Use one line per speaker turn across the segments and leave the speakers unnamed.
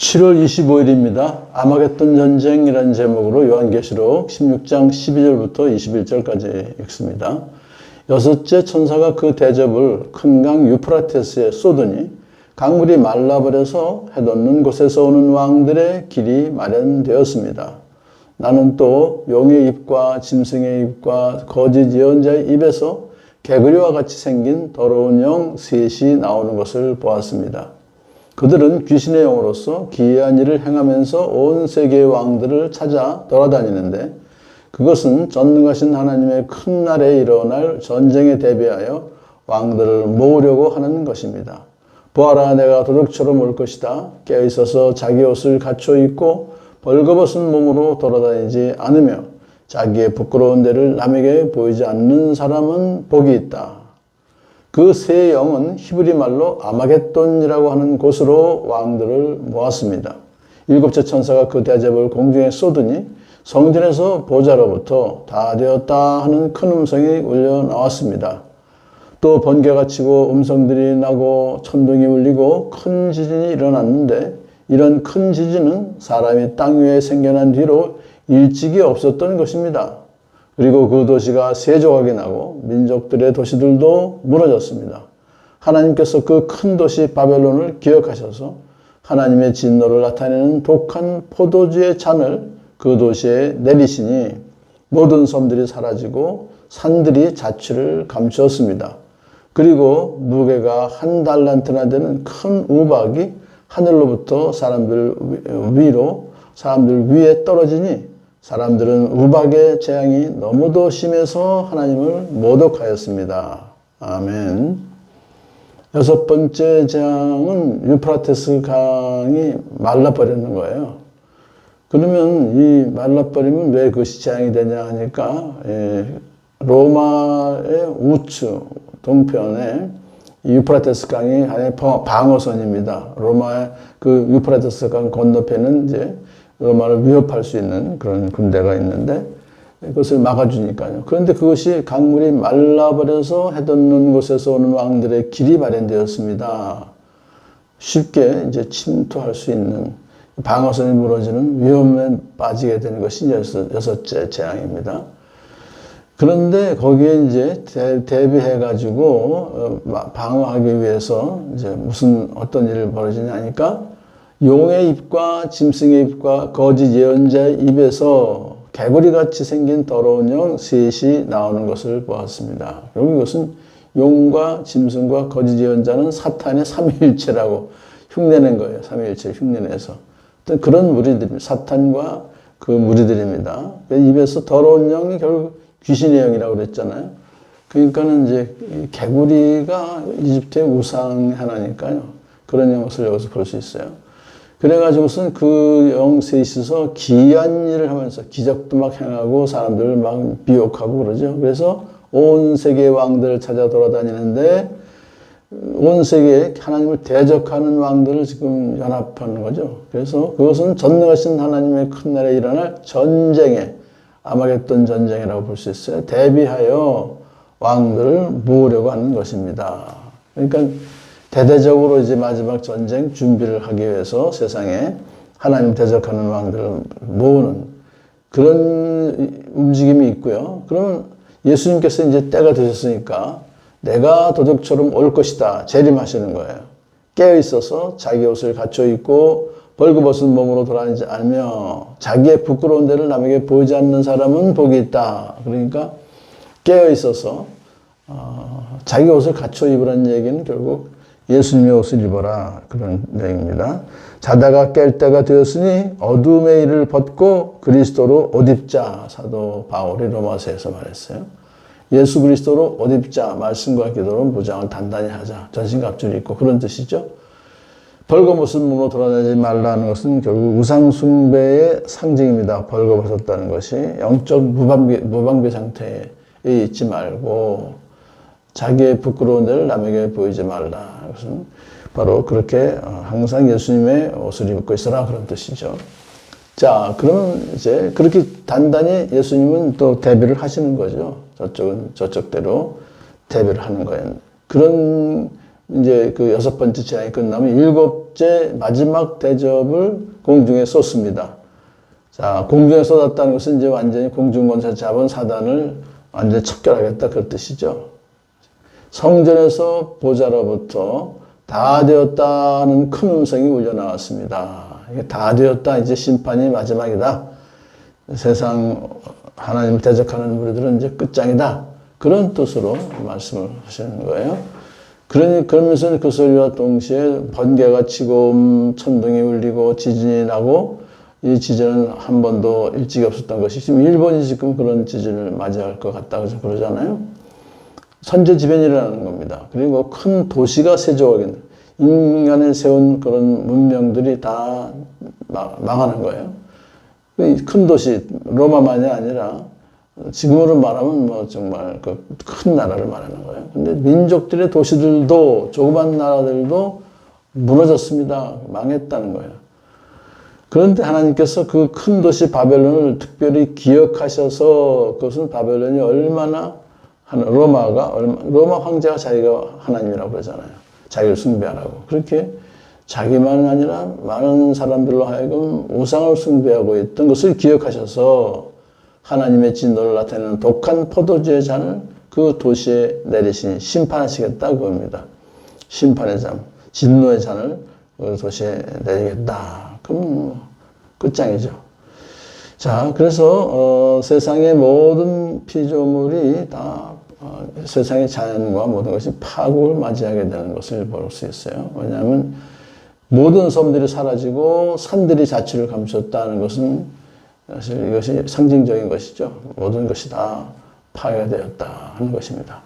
7월 25일입니다. 아마겟돈 전쟁이라는 제목으로 요한계시록 16장 12절부터 21절까지 읽습니다. 여섯째 천사가 그 대접을 큰 강 유프라테스에 쏟으니 강물이 말라버려서 해돋는 곳에서 오는 왕들의 길이 마련되었습니다. 나는 또 용의 입과 짐승의 입과 거짓 예언자의 입에서 개구리와 같이 생긴 더러운 영 셋이 나오는 것을 보았습니다. 그들은 귀신의 영으로서 기이한 일을 행하면서 온 세계의 왕들을 찾아 돌아다니는데 그것은 전능하신 하나님의 큰 날에 일어날 전쟁에 대비하여 왕들을 모으려고 하는 것입니다. 보아라, 내가 도둑처럼 올 것이다. 깨어있어서 자기 옷을 갖춰 입고 벌거벗은 몸으로 돌아다니지 않으며 자기의 부끄러운 데를 남에게 보이지 않는 사람은 복이 있다. 그 세 영은 히브리 말로 아마겟돈이라고 하는 곳으로 왕들을 모았습니다. 일곱째 천사가 그 대접을 공중에 쏟으니 성전에서 보좌로부터 다 되었다 하는 큰 음성이 울려 나왔습니다. 또 번개가 치고 음성들이 나고 천둥이 울리고 큰 지진이 일어났는데 이런 큰 지진은 사람이 땅 위에 생겨난 뒤로 일찍이 없었던 것입니다. 그리고 그 도시가 세 조각이 나고 민족들의 도시들도 무너졌습니다. 하나님께서 그 큰 도시 바벨론을 기억하셔서 하나님의 진노를 나타내는 독한 포도주의 잔을 그 도시에 내리시니 모든 섬들이 사라지고 산들이 자취를 감추었습니다. 그리고 무게가 1달란트나 되는 큰 우박이 하늘로부터 사람들 위에 떨어지니 사람들은 우박의 재앙이 너무도 심해서 하나님을 모독하였습니다. 아멘. 여섯 번째 재앙은 유프라테스 강이 말라버리는 거예요. 그러면 이 말라버리면 왜 그것이 재앙이 되냐 하니까 로마의 우측 동편에 유프라테스 강이 하나의 방어선입니다. 로마의 그 유프라테스 강 건너편은 이제 로마를 위협할 수 있는 그런 군대가 있는데 그것을 막아주니까요. 그런데 그것이 강물이 말라버려서 해돋는 곳에서 오는 왕들의 길이 마련되었습니다. 쉽게 이제 침투할 수 있는 방어선이 무너지는 위험에 빠지게 되는 것이 여섯째 재앙입니다. 그런데 거기에 이제 대비해가지고 방어하기 위해서 이제 어떤 일을 벌어지냐 하니까 용의 입과 짐승의 입과 거짓 예언자의 입에서 개구리같이 생긴 더러운 영 셋이 나오는 것을 보았습니다. 여기 이것은 용과 짐승과 거짓 예언자는 사탄의 삼위일체라고 흉내낸 거예요. 삼위일체 흉내내서. 어떤 그런 무리들입니다. 사탄과 그 무리들입니다. 입에서 더러운 영이 결국 귀신의 영이라고 그랬잖아요. 그러니까는 이제 개구리가 이집트의 우상 하나니까요. 그런 것을 여기서 볼 수 있어요. 그래가지고선 그 영 셋이서 기이한 일을 하면서 기적도 막 행하고 사람들을 막 비욕하고 그러죠. 그래서 온 세계의 왕들을 찾아 돌아다니는데 온 세계에 하나님을 대적하는 왕들을 지금 연합하는 거죠. 그래서 그것은 전능하신 하나님의 큰 날에 일어날 전쟁에 아마겟돈 전쟁이라고 볼 수 있어요. 대비하여 왕들을 모으려고 하는 것입니다. 그러니까 대대적으로 이제 마지막 전쟁 준비를 하기 위해서 세상에 하나님 대적하는 왕들을 모으는 그런 움직임이 있고요. 그러면 예수님께서 이제 때가 되셨으니까 내가 도둑처럼 올 것이다 재림하시는 거예요. 깨어 있어서 자기 옷을 갖춰 입고 벌거벗은 몸으로 돌아다니지 않으며 자기의 부끄러운 데를 남에게 보이지 않는 사람은 복이 있다. 그러니까 깨어 있어서 자기 옷을 갖춰 입으라는 얘기는 결국 예수님의 옷을 입어라 그런 내용입니다. 자다가 깰 때가 되었으니 어둠의 일을 벗고 그리스도로 옷 입자. 사도 바울이 로마서에서 말했어요. 예수 그리스도로 옷 입자. 말씀과 기도로 무장을 단단히 하자. 전신갑주를 입고 그런 뜻이죠. 벌거벗은 몸으로 돌아다니지 말라는 것은 결국 우상 숭배의 상징입니다. 벌거벗었다는 것이 영적 무방비 상태에 있지 말고 자기의 부끄러운 데를 남에게 보이지 말라. 그것은 바로 그렇게 항상 예수님의 옷을 입고 있어라 그런 뜻이죠. 자, 그러면 이제 그렇게 단단히 예수님은 또 대비를 하시는 거죠. 저쪽은 저쪽대로 대비를 하는 거예요. 그런 이제 그 여섯 번째 재앙이 끝나면 일곱 번째 마지막 대접을 공중에 쏟습니다. 자, 공중에 쏟았다는 것은 이제 완전히 공중권세 잡은 사단을 완전히 척결하겠다 그런 뜻이죠. 성전에서 보좌로부터 다 되었다는 큰 음성이 울려 나왔습니다. 이게 다 되었다. 이제 심판이 마지막이다. 세상 하나님을 대적하는 우리들은 이제 끝장이다. 그런 뜻으로 말씀을 하시는 거예요. 그러면서 그 소리와 동시에 번개가 치고 천둥이 울리고 지진이 나고 이 지진은 한 번도 일찍이 없었던 것이 지금 일본이 지금 그런 지진을 맞이할 것 같다 그러잖아요. 선제지변이라는 겁니다. 그리고 큰 도시가 세조하게 인간이 세운 그런 문명들이 다 망하는 거예요. 큰 도시 로마만이 아니라 지금으로 말하면 뭐 정말 그 큰 나라를 말하는 거예요. 근데 민족들의 도시들도 조그만 나라들도 무너졌습니다. 망했다는 거예요. 그런데 하나님께서 그 큰 도시 바벨론을 특별히 기억하셔서 그것은 바벨론이 얼마나 로마 황제가 자기가 하나님이라고 그러잖아요. 자기를 숭배하라고. 그렇게 자기만 아니라 많은 사람들로 하여금 우상을 숭배하고 있던 것을 기억하셔서 하나님의 진노를 나타내는 독한 포도주의 잔을 그 도시에 내리시니 심판하시겠다 그겁니다. 심판의 잔, 진노의 잔을 그 도시에 내리겠다. 그럼 끝장이죠. 자, 그래서 세상의 모든 피조물이 다 세상의 자연과 모든 것이 파국을 맞이하게 되는 것을 볼 수 있어요. 왜냐하면 모든 섬들이 사라지고 산들이 자취를 감췄다는 것은 사실 이것이 상징적인 것이죠. 모든 것이 다 파괴되었다 하는 것입니다.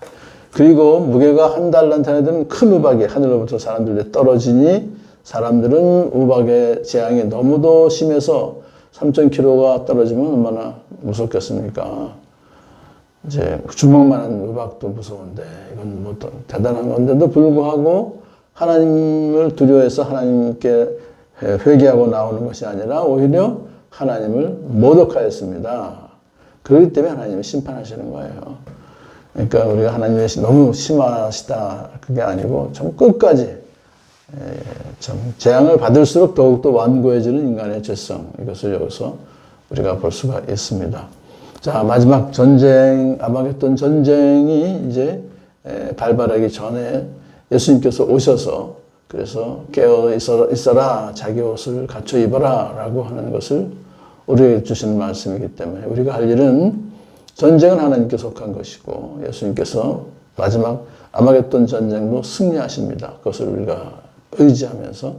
그리고 무게가 한 달란트나 되는 큰 우박이 하늘로부터 사람들에게 떨어지니 사람들은 우박의 재앙이 너무도 심해서 3,000km가 떨어지면 얼마나 무섭겠습니까? 이제 주먹만한 우박도 무서운데 이건 뭐 대단한 건데도 불구하고 하나님을 두려워해서 하나님께 회개하고 나오는 것이 아니라 오히려 하나님을 모독하였습니다. 그렇기 때문에 하나님이 심판하시는 거예요. 그러니까 우리가 하나님이 너무 심하시다 그게 아니고 좀 끝까지 참 재앙을 받을수록 더욱더 완고해지는 인간의 죄성 이것을 여기서 우리가 볼 수가 있습니다. 자, 마지막 전쟁, 아마겟돈 전쟁이 이제 발발하기 전에 예수님께서 오셔서 그래서 깨어 있어라 자기 옷을 갖춰 입어라 라고 하는 것을 우리에게 주시는 말씀이기 때문에 우리가 할 일은 전쟁은 하나님께 속한 것이고 예수님께서 마지막 아마겟돈 전쟁도 승리하십니다. 그것을 우리가 의지하면서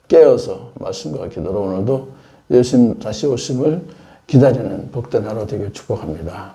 깨어서 말씀과 기도로 오늘도 예수님 다시 오심을 기다리는 복된 하루 되길 축복합니다.